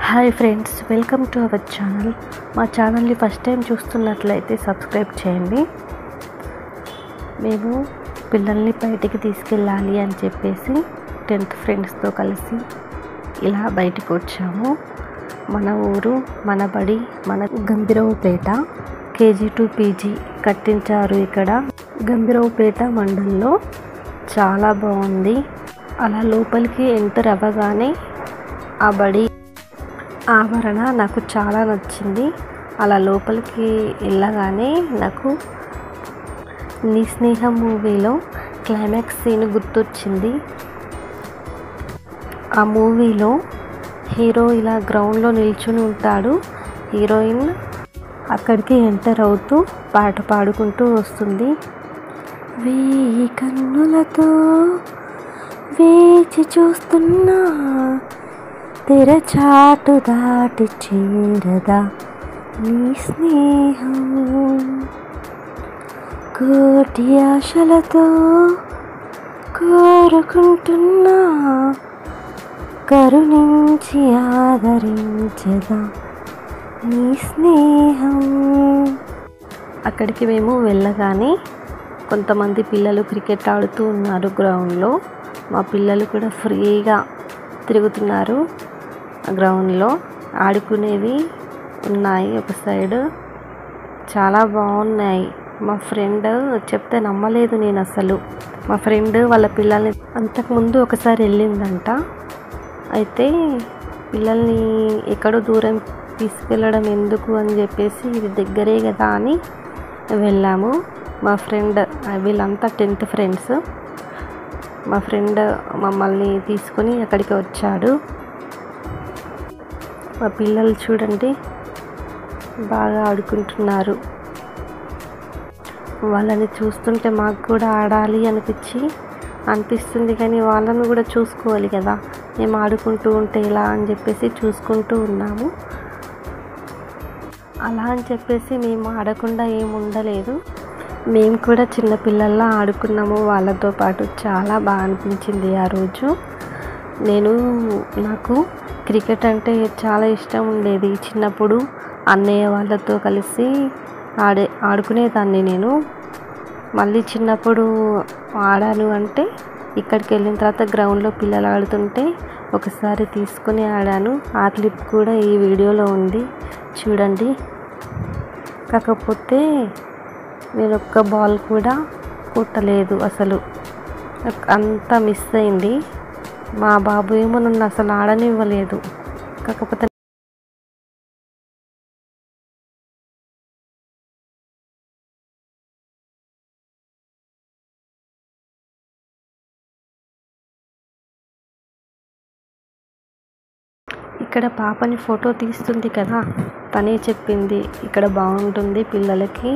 Hi friends, welcome to our channel. మా ఛానల్ని first time చూస్తున్నట్లయితే సబ్స్క్రైబ్ చేయండి. మేము పిల్లల్ని బయటికి తీసుకెళ్ళాలి అని చెప్పేసి 10th ఫ్రెండ్స్తో కలిసి ఇలా బయటికి వచ్చాము. మన ఊరు, మన బడి, మన గంభీరావుపేట KG to PG కట్టించారు. ఇక్కడ గంభీరావుపేట మండలంలో చాలా బాగుంది. అలా లోపలికి ఎంటర్ అవ్వగానే ఆ బడి ఆవరణ నాకు చాలా నచ్చింది. అలా లోపలికి వెళ్ళగానే నాకు నీ స్నేహం మూవీలో క్లైమాక్స్ సీన్ గుర్తొచ్చింది. ఆ మూవీలో హీరో ఇలా గ్రౌండ్లో నిల్చుని ఉంటాడు, హీరోయిన్ అక్కడికి ఎంటర్ అవుతూ పాట పాడుకుంటూ వస్తుంది. వేయి కన్నులతో వేచి చూస్తున్నా, తెరచాటు దాటి చేరదా నీ స్నేహం, కోటి ఆశలతో కోరుకుంటున్నా, కరుణించి ఆదరించదా నీ స్నేహం. అక్కడికి మేము వెళ్ళగానే కొంతమంది పిల్లలు క్రికెట్ ఆడుతూ ఉన్నారు గ్రౌండ్లో. మా పిల్లలు కూడా ఫ్రీగా తిరుగుతున్నారు. గ్రౌండ్లో ఆడుకునేవి ఉన్నాయి ఒక సైడ్, చాలా బాగున్నాయి. మా ఫ్రెండ్ చెప్తే నమ్మలేదు నేను అసలు. మా ఫ్రెండ్ వాళ్ళ పిల్లల్ని అంతకుముందు ఒకసారి వెళ్ళిందంట. అయితే పిల్లల్ని ఎక్కడో దూరం తీసుకెళ్ళడం ఎందుకు అని చెప్పేసి ఇది దగ్గరే కదా అని వెళ్ళాము. మా ఫ్రెండ్, వీళ్ళంతా 10th ఫ్రెండ్స్, మా ఫ్రెండ్ మమ్మల్ని తీసుకొని అక్కడికి వచ్చాడు. మా పిల్లలు చూడండి బాగా ఆడుకుంటున్నారు. వాళ్ళని చూస్తుంటే మాకు కూడా ఆడాలి అనిపిస్తుంది, కానీ వాళ్ళను కూడా చూసుకోవాలి కదా. మేము ఆడుకుంటూ ఉంటే ఇలా అని చెప్పేసి చూసుకుంటూ ఉన్నాము. అలా అని చెప్పేసి మేము ఆడకుండా ఏమి ఉండలేదు, మేము కూడా చిన్నపిల్లల్లా ఆడుకున్నాము వాళ్ళతో పాటు. చాలా బాగా అనిపించింది ఆ రోజు. నాకు క్రికెట్ అంటే చాలా ఇష్టం ఉండేది. చిన్నప్పుడు అన్నయ్య వాళ్ళతో కలిసి ఆడుకునేదాన్ని నేను. మళ్ళీ చిన్నప్పుడు ఆడాను అంటే ఇక్కడికి వెళ్ళిన తర్వాత గ్రౌండ్లో పిల్లలు ఆడుతుంటే ఒకసారి తీసుకుని ఆడాను. ఆ క్లిప్ కూడా ఈ వీడియోలో ఉంది, చూడండి. కాకపోతే నేను ఒక్క బాల్ కూడా కొట్టలేదు అసలు, అంతా మిస్ అయింది. మా బాబు ఏమో నన్ను అసలు ఆడనివ్వలేదు. కాకపోతే ఇక్కడ పాపని ఫోటో తీస్తుంది కదా, తనే చెప్పింది ఇక్కడ బాగుంటుంది పిల్లలకి,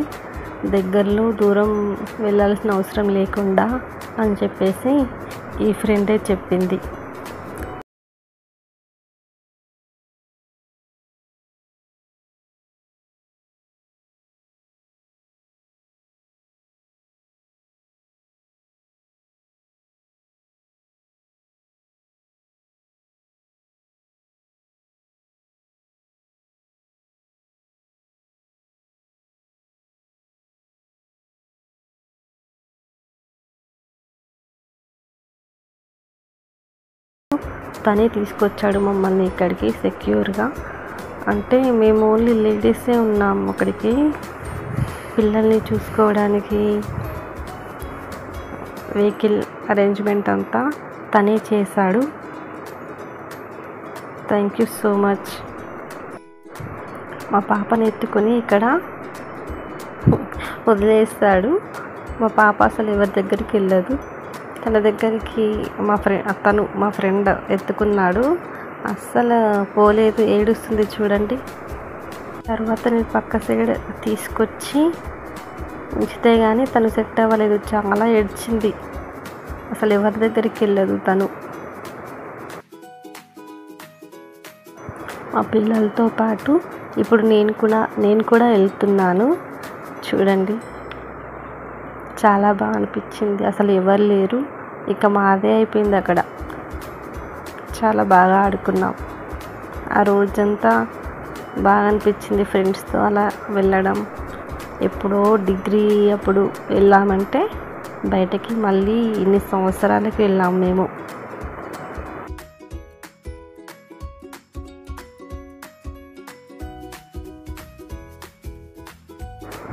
దగ్గరలో దూరం వెళ్ళాల్సిన అవసరం లేకుండా అని చెప్పేసి ఈ ఫ్రెండే చెప్పింది. తనే తీసుకొచ్చాడు మమ్మల్ని ఇక్కడికి సెక్యూర్గా. అంటే మేము ఓన్లీ లేడీసే ఉన్నాము అక్కడికి. పిల్లల్ని చూసుకోవడానికి వెహికల్ అరేంజ్మెంట్ అంతా తనే చేశాడు. Thank you so much. మా పాపని ఎత్తుకొని ఇక్కడ వదిలేస్తాడు. మా పాప అసలు ఎవరి దగ్గరికి వెళ్ళదు. తన దగ్గరికి మా ఫ్రెండ్ ఎత్తుకున్నాడు, అస్సలు పోలేదు, ఏడుస్తుంది చూడండి. తర్వాత నేను పక్క సైడ్ తీసుకొచ్చి ఉంచితే కానీ తను సెట్ అవ్వలేదు, చాలా ఏడ్చింది. అసలు ఎవరి దగ్గరికి వెళ్ళదు తను. మా పిల్లలతో పాటు ఇప్పుడు నేను కూడా వెళ్తున్నాను. చూడండి, చాలా బాగా అనిపించింది. అసలు ఎవరు లేరు, ఇక మాదే అయిపోయింది అక్కడ. చాలా బాగా ఆడుకున్నాం. ఆ రోజంతా బాగా అనిపించింది ఫ్రెండ్స్తో అలా వెళ్ళడం. ఎప్పుడో డిగ్రీ అప్పుడు వెళ్ళామంటే బయటకి మళ్ళీ ఇన్ని సంవత్సరాలకి వెళ్ళాం మేము.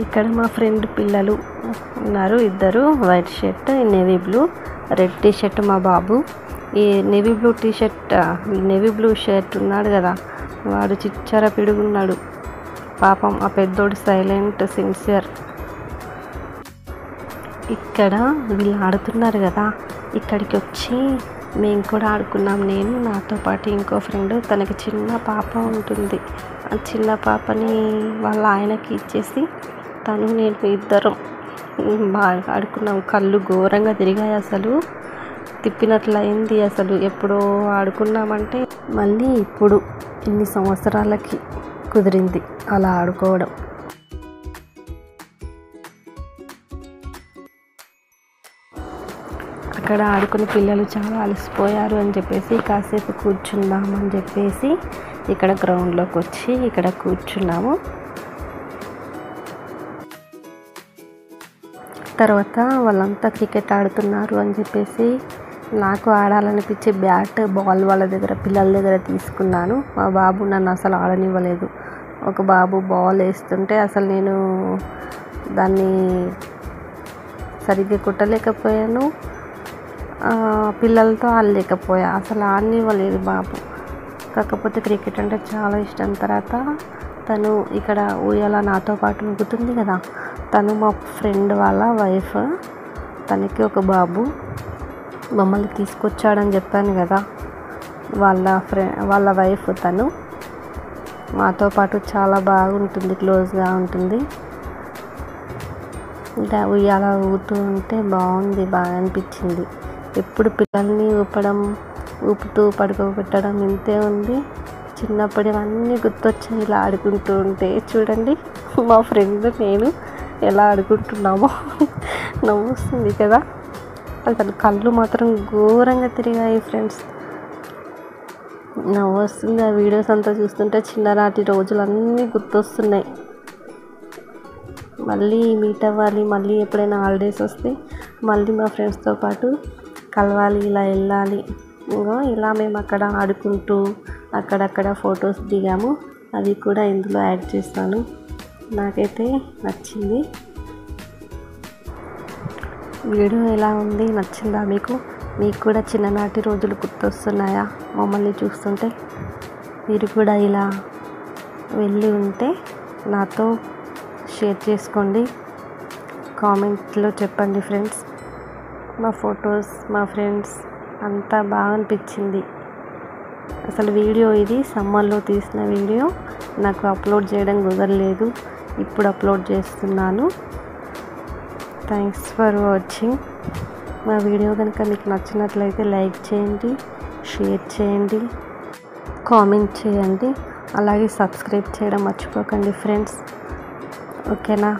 ఇక్కడ మా ఫ్రెండ్ పిల్లలు ఉన్నారు, ఇద్దరు. White shirt, navy blue. Red T shirt మా బాబు. ఈ నేవీ బ్లూ షర్ట్ ఉన్నాడు కదా, వాడు చిచ్చర పిడుగున్నాడు పాపం. ఆ పెద్దోడు సైలెంట్ సిన్సియర్. ఇక్కడ వీళ్ళు ఆడుతున్నారు కదా, ఇక్కడికి వచ్చి మేము కూడా ఆడుకున్నాం. నేను, నాతో పాటు ఇంకో ఫ్రెండ్. తనకి చిన్న పాప ఉంటుంది. ఆ చిన్న పాపని వాళ్ళ ఆయనకి ఇచ్చేసి తను నేను ఇద్దరం బాగా ఆడుకున్నాం. కళ్ళు ఘోరంగా తిరిగాయి, అసలు తిప్పినట్లయింది. అసలు ఎప్పుడో ఆడుకున్నామంటే మళ్ళీ ఇప్పుడు ఇన్ని సంవత్సరాలకి కుదిరింది అలా ఆడుకోవడం. అక్కడ ఆడుకుని పిల్లలు చాలా అలసిపోయారు అని చెప్పేసి కాసేపు కూర్చుందామని చెప్పేసి ఇక్కడ గ్రౌండ్లోకి వచ్చి ఇక్కడ కూర్చున్నాము. తర్వాత వాళ్ళంతా క్రికెట్ ఆడుతున్నారు అని చెప్పేసి నాకు ఆడాలనిపించి బ్యాట్ బాల్ వాళ్ళ దగ్గర పిల్లల దగ్గర తీసుకున్నాను. మా బాబు నన్ను అసలు ఆడనివ్వలేదు. ఒక బాబు బాల్ వేస్తుంటే అసలు నేను దాన్ని సరిగ్గా కొట్టలేకపోయాను, పిల్లలతో ఆడలేకపోయా, అసలు ఆడనివ్వలేదు బాబు. కాకపోతే క్రికెట్ అంటే చాలా ఇష్టం. తర్వాత తను ఇక్కడ ఊయల నాతో పాటు ఊగుతుంది కదా, తను మా ఫ్రెండ్ వాళ్ళ వైఫ్. తనకి ఒక బాబు. మమ్మల్ని తీసుకొచ్చాడని చెప్పాను కదా, వాళ్ళ వైఫ్. తను మాతో పాటు చాలా బాగుంటుంది, క్లోజ్గా ఉంటుంది. ఇంకా ఉయ్యాల ఊగుతూ ఉంటే బాగుంది, బాగా అనిపించింది. ఎప్పుడు పిల్లల్ని ఊపుతూ పడుకోబెట్టడం ఇంతే ఉంది. చిన్నప్పటివన్నీ గుర్తొచ్చాయి ఇలా ఆడుకుంటూ ఉంటే. చూడండి మా ఫ్రెండ్ నేను ఎలా ఆడుకుంటున్నామో, నవ్వుస్తుంది కదా. అసలు కళ్ళు మాత్రం ఘోరంగా తిరిగాయి ఫ్రెండ్స్. నవ్వు వస్తుంది ఆ వీడియోస్ అంతా చూస్తుంటే. చిన్ననాటి రోజులన్నీ గుర్తొస్తున్నాయి. మళ్ళీ మీట్ అవ్వాలి, మళ్ళీ ఎప్పుడైనా హాలిడేస్ వస్తే మళ్ళీ మా ఫ్రెండ్స్తో పాటు కలవాలి, ఇలా వెళ్ళాలి. ఇంకో ఇలా మేము అక్కడ ఆడుకుంటూ అక్కడక్కడ ఫొటోస్ దిగాము. అవి కూడా ఇందులో యాడ్ చేస్తాను. నాకైతే నచ్చింది. వీడియో ఎలా ఉంది, నచ్చిందా మీకు? మీకు కూడా చిన్ననాటి రోజులు గుర్తొస్తున్నాయా మమ్మల్ని చూస్తుంటే? మీరు కూడా ఇలా వెళ్ళి ఉంటే నాతో షేర్ చేసుకోండి, కామెంట్లో చెప్పండి ఫ్రెండ్స్. మా ఫొటోస్, మా ఫ్రెండ్స్ అంతా బాగా అనిపించింది. అసలు వీడియో ఇది సమ్మర్లో తీసిన వీడియో. నాకు అప్లోడ్ చేయడం కుదరలేదు, ఇప్పుడు అప్లోడ్ చేస్తున్నాను. Thanks for watching. మా వీడియో కనుక మీకు నచ్చినట్లయితే లైక్ చేయండి, షేర్ చేయండి, కామెంట్ చేయండి. అలాగే సబ్స్క్రైబ్ చేయడం మర్చిపోకండి ఫ్రెండ్స్. ఓకేనా?